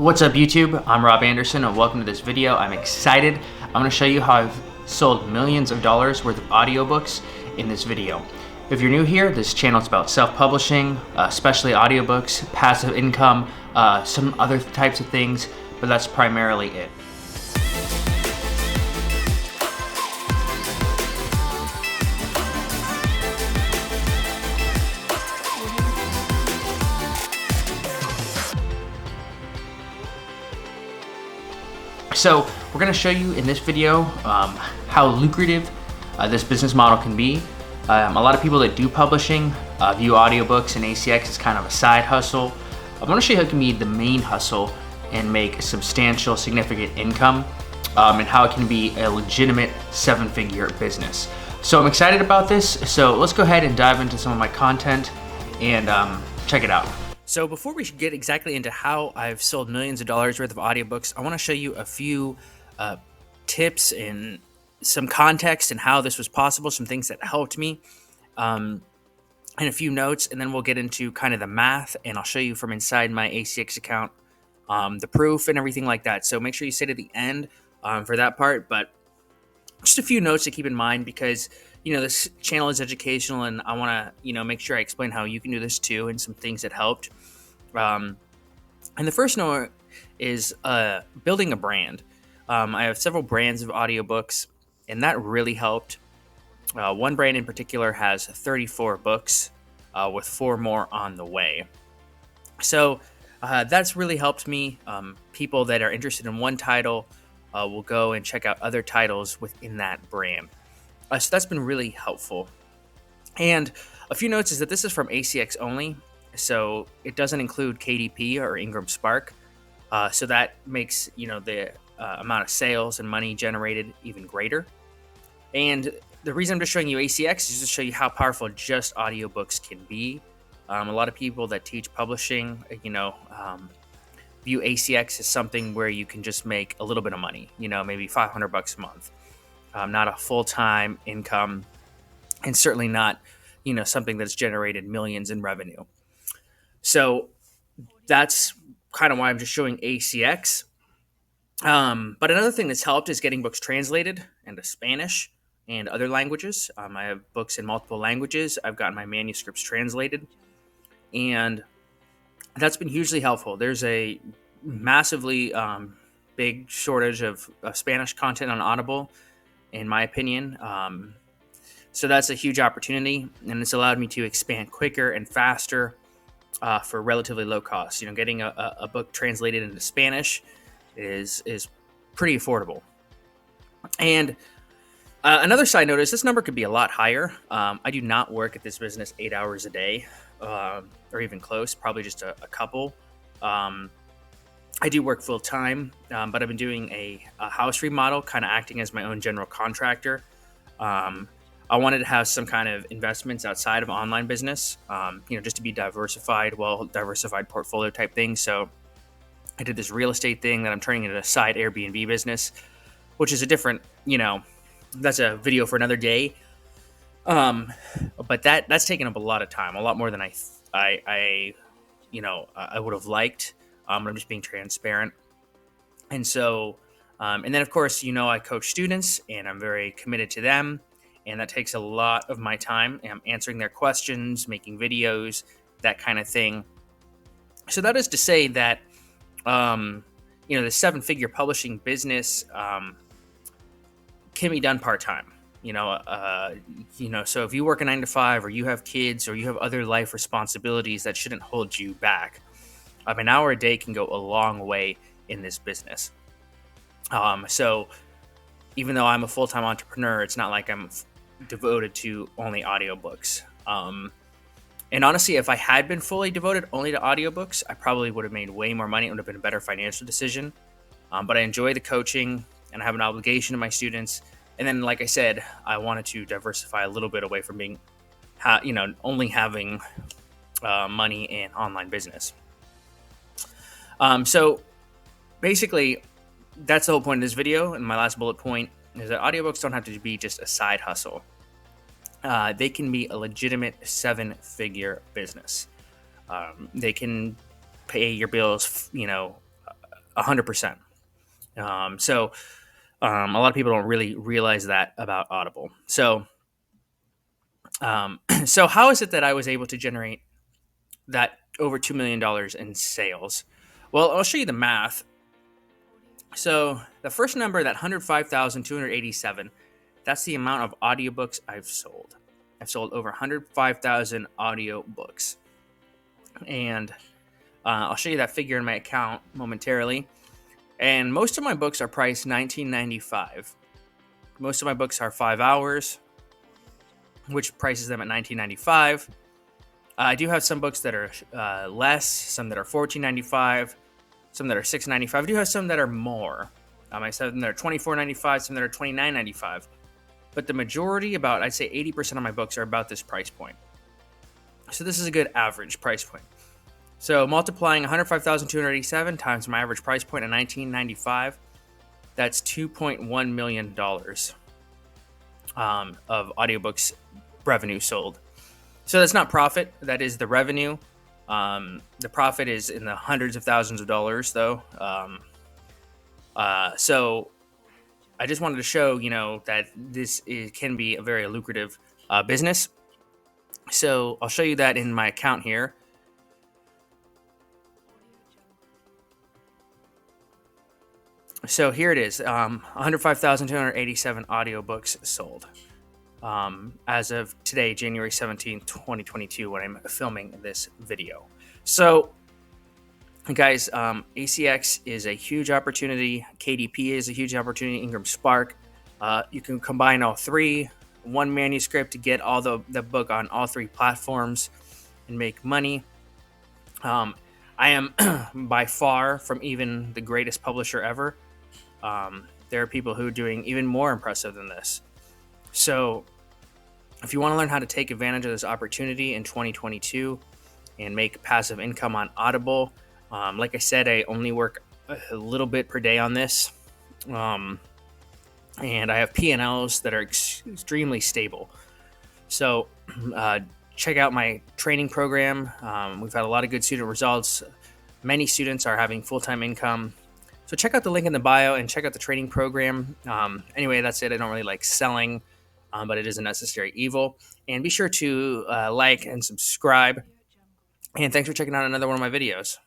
What's up YouTube? I'm Rob Anderson and welcome to this video. I'm excited. I'm going to show you how I've sold millions of dollars worth of audiobooks in this video. If you're new here, this channel is about self-publishing, especially audiobooks, passive income, some other types of things, but that's primarily it. So we're going to show you in this video how lucrative this business model can be. A lot of people that do publishing view audiobooks and ACX as kind of a side hustle. I want to show you how it can be the main hustle and make a substantial, significant income, and how it can be a legitimate seven-figure business. So I'm excited about this. So let's go ahead and dive into some of my content and check it out. So before we get exactly into how I've sold millions of dollars worth of audiobooks, I want to show you a few tips and some context and how this was possible, some things that helped me, and a few notes, and then we'll get into kind of the math, and I'll show you from inside my ACX account the proof and everything like that. So make sure you stay to the end for that part, but just a few notes to keep in mind because this channel is educational and I want to, make sure I explain how you can do this too and some things that helped. And the first note is building a brand. I have several brands of audiobooks and that really helped. One brand in particular has 34 books with 4 more on the way. So that's really helped me. People that are interested in one title will go and check out other titles within that brand. So that's been really helpful. And a few notes is that this is from ACX only, so it doesn't include KDP or Ingram Spark. So that makes the amount of sales and money generated even greater. And the reason I'm just showing you ACX is to show you how powerful just audiobooks can be. A lot of people that teach publishing, view ACX as something where you can just make a little bit of money, maybe $500 a month. Not a full-time income, and certainly not, something that's generated millions in revenue. So that's kind of why I'm just showing ACX. But another thing that's helped is getting books translated into Spanish and other languages. I have books in multiple languages. I've gotten my manuscripts translated, and that's been hugely helpful. There's a massively big shortage of Spanish content on Audible, in my opinion. So that's a huge opportunity, and it's allowed me to expand quicker and faster for relatively low cost. Getting a book translated into Spanish is pretty affordable. And another side note is this number could be a lot higher. I do not work at this business 8 hours a day, or even close, probably just a couple. I do work full time, but I've been doing a house remodel, kind of acting as my own general contractor. I wanted to have some kind of investments outside of online business, just to be diversified portfolio type thing. So I did this real estate thing that I'm turning into a side Airbnb business, which is a different, that's a video for another day. But that's taken up a lot of time, a lot more than I would have liked. I'm just being transparent. And so, and then of course, I coach students and I'm very committed to them. And that takes a lot of my time. I'm answering their questions, making videos, that kind of thing. So that is to say that, the seven-figure publishing business can be done part-time. So if you work a 9 to 5 or you have kids or you have other life responsibilities that shouldn't hold you back, an hour a day can go a long way in this business. So even though I'm a full-time entrepreneur, it's not like I'm devoted to only audiobooks. And honestly, if I had been fully devoted only to audiobooks, I probably would have made way more money. It would have been a better financial decision. But I enjoy the coaching and I have an obligation to my students. And then, like I said, I wanted to diversify a little bit away from being, only having money in online business. So basically, that's the whole point of this video. And my last bullet point is that audiobooks don't have to be just a side hustle. They can be a legitimate seven-figure business. They can pay your bills, 100%. So a lot of people don't really realize that about Audible. So how is it that I was able to generate that over $2 million in sales? Well, I'll show you the math. So the first number, that 105,287, that's the amount of audiobooks I've sold. I've sold over 105,000 audiobooks. And I'll show you that figure in my account momentarily. And most of my books are priced $19.95. Most of my books are 5 hours, which prices them at $19.95. I do have some books that are less, some that are $14.95, some that are $6.95. I do have some that are more. I have some that are $24.95, some that are $29.95. But the majority, about I'd say 80% of my books are about this price point. So this is a good average price point. So multiplying 105,287 times my average price point of $19.95, that's $2.1 million of audiobooks revenue sold. So that's not profit, that is the revenue. The profit is in the hundreds of thousands of dollars, though. So I just wanted to show, that this can be a very lucrative business. So I'll show you that in my account here. So here it is, 105,287 audiobooks sold as of today, January 17th, 2022, when I'm filming this video. So, guys, ACX is a huge opportunity. KDP is a huge opportunity. Ingram Spark. You can combine all three, one manuscript to get all the book on all three platforms and make money. I am by far from even the greatest publisher ever. There are people who are doing even more impressive than this. So if you want to learn how to take advantage of this opportunity in 2022 and make passive income on Audible, like I said, I only work a little bit per day on this. And I have P&Ls that are extremely stable. So check out my training program. We've had a lot of good student results. Many students are having full-time income. So check out the link in the bio and check out the training program. Anyway, that's it. I don't really like selling, but it is a necessary evil. And be sure to like and subscribe. And thanks for checking out another one of my videos.